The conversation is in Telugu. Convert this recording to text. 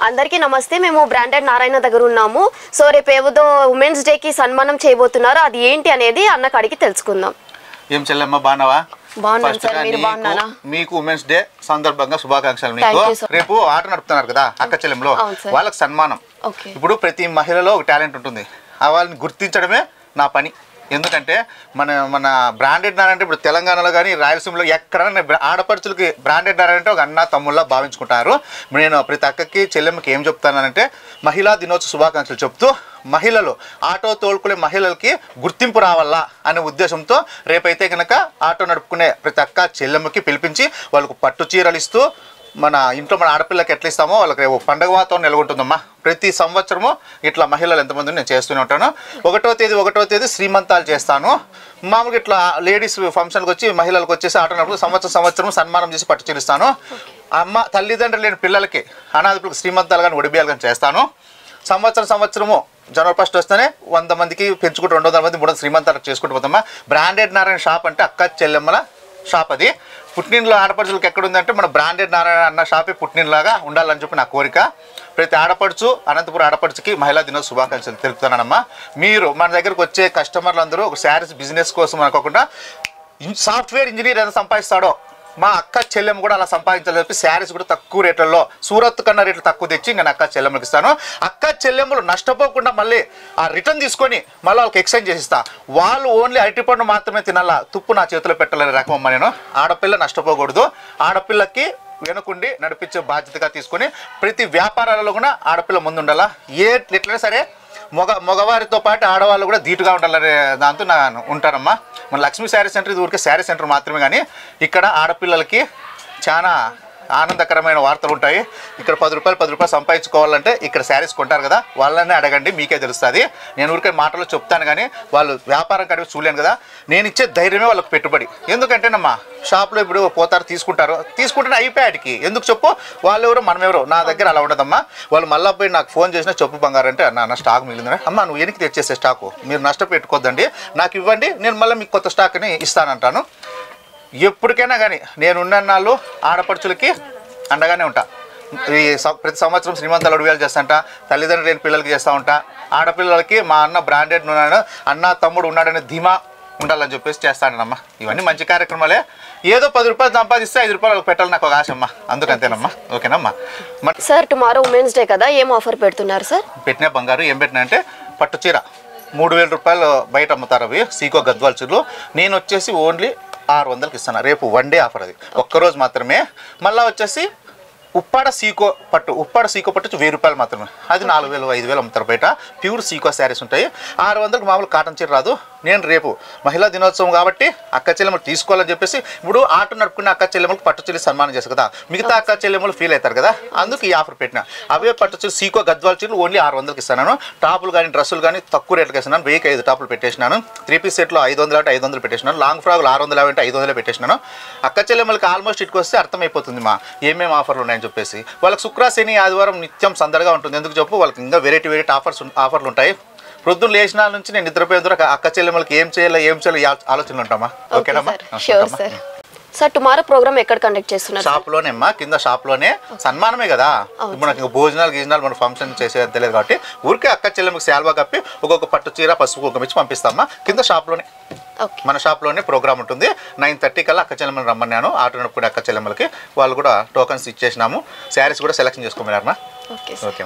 అందరికీ నమస్తే. మేము బ్రాండెడ్ నారాయణ దగ్గర ఉన్నాము. సో రేపు ఏదో ఉమెన్స్ డే కి సన్మానం చేయబోతున్నారు. అది ఏంటి అనేది అన్నకు అడిగి తెలుసుకుందాం. ఏం చెల్లెమ్మ బాగున్నావా? బాగున్నాను సార్, మీరు బాగున్నారా? మీకు ఉమెన్స్ డే సందర్భంగా శుభాకాంక్షలు. మీకు రేపు ఆట నడుపుతున్నారు కదా అక్క చెల్లెంలో, వాళ్ళకి సన్మానం. ఇప్పుడు ప్రతి మహిళలో ఒక టాలెంట్ ఉంటుంది, వాళ్ళని గుర్తించడమే నా పని. ఎందుకంటే మన బ్రాండెడ్ నారంటే ఇప్పుడు తెలంగాణలో కానీ రాయలసీమలో ఎక్కడైనా ఆడపడుచులకి బ్రాండెడ్ నారంటే ఒక అన్న తమ్ముళ్ళ భావించుకుంటారు. నేను ప్రతి అక్కకి చెల్లెమ్మకి ఏం చెప్తానంటే మహిళా దినోత్సవ శుభాకాంక్షలు చెప్తూ మహిళలు ఆటో తోలుకునే మహిళలకి గుర్తింపు రావాలా అనే ఉద్దేశంతో రేపైతే కనుక ఆటో నడుపుకునే ప్రతి అక్క చెల్లెమ్మకి పిలిపించి వాళ్ళకు పట్టు చీరలు ఇస్తూ మన ఇంట్లో మన ఆడపిల్లకి ఎట్లా ఇస్తామో వాళ్ళకి పండుగ వాతావరణం నెలకొంటుందమ్మా. ప్రతి సంవత్సరము ఇట్లా మహిళలు ఎంతమంది నేను చేస్తూనే ఉంటాను. ఒకటో తేదీ శ్రీమంతాలు చేస్తాను. మామూలుగా ఇట్లా లేడీస్ ఫంక్షన్కి వచ్చి మహిళలకు వచ్చేసి ఆటో నడుపు సంవత్సరం సన్మానం చేసి పట్టు చీరిస్తాను. అమ్మ తల్లిదండ్రులు లేని పిల్లలకి అనాథపులకు శ్రీమంతాలు కానీ ఒడిబియాలు కానీ చేస్తాను. సంవత్సరము జనవరి 1 వస్తేనే 100 మందికి పెంచుకుంటూ 200 మంది 300 శ్రీమంతాలు చేసుకుంటూ పోతామా. బ్రాండెడ్ నారాయణ షాప్ అంటే అక్క చెల్లెమ్మల షాప్. అది పుట్టినింట్లో ఆడపడుచులకు ఎక్కడుందంటే మన బ్రాండెడ్ నారాయణ అన్న షాపే పుట్టినిలాగా ఉండాలని చెప్పి నా కోరిక. ప్రతి ఆడపడుచు అనంతపురం ఆడపడుచుకి మహిళా దినోత్సవ శుభాకాంక్షలు తెలుపుతానమ్మా. మీరు మన దగ్గరకు వచ్చే కస్టమర్లు అందరూ ఒక శారీస్ బిజినెస్ కోసం అనుకోకుండా సాఫ్ట్వేర్ ఇంజనీర్ ఏదో సంపాదిస్తాడో మా అక్క చెల్లెమ్మ కూడా అలా సంపాదించాలని చెప్పి శారీస్ కూడా తక్కువ రేట్లలో సూరత్ కన్నా రేట్లు తక్కువ తెచ్చి నేను అక్క చెల్లెమ్మకి ఇస్తాను. అక్క చెల్లెమ్మలు నష్టపోకుండా మళ్ళీ ఆ రిటర్న్ తీసుకొని మళ్ళీ వాళ్ళకి ఎక్స్చేంజ్ చేసిస్తా. వాళ్ళు ఓన్లీ అరటి పండు మాత్రమే తినాలా, తుప్పు నా చేతిలో పెట్టాలని రకమమ్మ. నేను ఆడపిల్ల నష్టపోకూడదు, ఆడపిల్లకి వెనుకుండి నడిపించే బాధ్యతగా తీసుకొని ప్రతి వ్యాపారాలలో కూడా ఆడపిల్ల ముందు ఉండాలా. ఎట్లయినా సరే మగవారితో పాటు ఆడవాళ్ళు కూడా ధీటుగా ఉండాలనే దాంతో నేను ఉంటానమ్మా. మన లక్ష్మీ శారీ సెంటర్ ఇది ఊరికే శారీ సెంటర్ మాత్రమే, కానీ ఇక్కడ ఆడపిల్లలకి చాలా ఆనందకరమైన వార్తలు ఉంటాయి. ఇక్కడ 10 రూపాయలు సంపాదించుకోవాలంటే ఇక్కడ శారీస్ కొంటారు కదా, వాళ్ళనే అడగండి, మీకే తెలుస్తుంది. నేను ఊరికే మాటలో చెప్తాను కానీ వాళ్ళు వ్యాపారం కడిగి చూడలేను కదా. నేను ఇచ్చే ధైర్యమే వాళ్ళకి పెట్టుబడి. ఎందుకంటేనమ్మా షాప్లో ఇప్పుడు పోతారు తీసుకుంటేనే అయిపోయాటికి ఎందుకు చెప్పు, వాళ్ళు ఎవరు మనం ఎవరు. నా దగ్గర అలా ఉండదమ్మా. వాళ్ళు మళ్ళీ పోయి నాకు ఫోన్ చేసినా చెప్పు బంగారు అంటే నా స్టాక్ మిగిలిందని. అమ్మ నువ్వు వెనక్కి తెచ్చేసే స్టాకు మీరు నష్టపెట్టుకోద్దండి, నాకు ఇవ్వండి, నేను మళ్ళీ మీకు కొత్త స్టాక్ని ఇస్తానంటాను. ఎప్పటికైనా కానీ నేను ఉన్నన్నాళ్ళు ఆడపడుచులకి అండగానే ఉంటా. ఈ ప్రతి సంవత్సరం శ్రీమంతాలు ఒడివేలు చేస్తాంట, తల్లిదండ్రులు లేని పిల్లలకి చేస్తూ ఉంటా. ఆడపిల్లలకి మా అన్న బ్రాండెడ్ ఉన్నాడు, అన్న తమ్ముడు ఉన్నాడనే ధీమా ఉండాలని చెప్పేసి చేస్తానమ్మా. ఇవన్నీ మంచి కార్యక్రమాలే. ఏదో 10 రూపాయలు సంపాదిస్తే 5 రూపాయలు పెట్టాలి నాకు ఒక ఆశమ్మా. అందుకంతేనమ్మా. ఓకేనమ్మా. సార్ టుమారో ఉమెన్స్ డే కదా, ఏం ఆఫర్ పెడుతున్నారు సార్? పెట్టిన బంగారు ఏం పెట్టినా అంటే పట్టు చీర 3000 రూపాయలు బయట అమ్ముతారు అవి సీకో గద్వాల్ చీరలు. నేను వచ్చేసి ఓన్లీ 600కి ఇస్తాను. రేపు 1 డే ఆఫర్, అది ఒక్కరోజు మాత్రమే. మళ్ళీ వచ్చేసి ఉప్పాడ సీకో పట్టు వచ్చి 1000 రూపాయలు మాత్రమే. అది 4000 5000 అమ్ముతారు బయట. ప్యూర్ సీకో శారీస్ ఉంటాయి. 600కి మామూలు కాటన్ చీర రాదు. నేను రేపు మహిళా దినోత్సవం కాబట్టి అక్క చెల్లెమ్మలు తీసుకోవాలని చెప్పేసి ఇప్పుడు ఆటో నడుపుకునే అక్క చెల్లెమ్మలకు పట్టు చీర సన్మానం చేస్తారు కదా, మిగతా అక్క చెల్లెమ్మలు ఫీల్ అవుతారు కదా, అందుకు ఈ ఆఫర్ పెట్టిన. అవే పట్టు చీర సీకో గద్వాల్ చీరలు ఓన్లీ 600కి ఇస్తాను. టాపులు కానీ డ్రెస్సులు కానీ తక్కువ రేట్లకి ఇస్తున్నాను. 1000కి 5 టాపులు పెట్టేసినాను. 3 పీస్ సెట్లో 500 అంటే 500 పెట్టేసినాను. లాంగ్ ఫ్రాక్లు 650 అంటే 500 పెట్టేసినాను. అక్క చెల్లెమ్మలకి ఆల్మోస్ట్ ఇటుకు వస్తే అర్థమైపోతుంది మా ఏమేమి ఆఫర్లు ఉన్నాయని చెప్పేసి. వాళ్ళకి శుక్ర శని ఆదివారం నిత్యం సందడిగా ఉంటుంది. ఎందుకు చెప్పు, వాళ్ళకి ఇంకా వెరైటీ ఆఫర్లు ఉంటాయి. ప్రొద్దున లేచిన నుంచి నేను నిద్రపోయిన ద్వారా అక్క చెల్లెమ్మలకి ఏం చేయాలో ఆలోచనలు ఉంటామా. ఓకేనమ్మా. సార్ టుమారో ప్రోగ్రామ్ ఎక్కడ కండక్ట్ చేస్తున్నారు? షాప్లోనే అమ్మా, కింద షాప్లోనే. సన్మానమే కదా, ఇప్పుడు నాకు ఇంకా భోజనాలు మన ఫంక్షన్ చేసేది తెలియదు కాబట్టి ఊరికే అక్క చెల్లెమ్మకి శాల్వా కప్పి ఒక్కొక్క పట్టు చీర పసుపు కుంకుమ ఇచ్చి పంపిస్తామా. కింద షాప్లోనే మన షాప్లోనే ప్రోగ్రామ్ ఉంటుంది. 9:30 కల్లా అక్క చెల్లెమ్మని రమ్మన్నాను. ఆటో నడుపుకునే అక్క చెల్లెమ్మలకి వాళ్ళు కూడా టోకన్స్ ఇచ్చేసినాము. శారీస్ కూడా సెలెక్షన్ చేసుకోమన్నారమ్మా. ఓకే.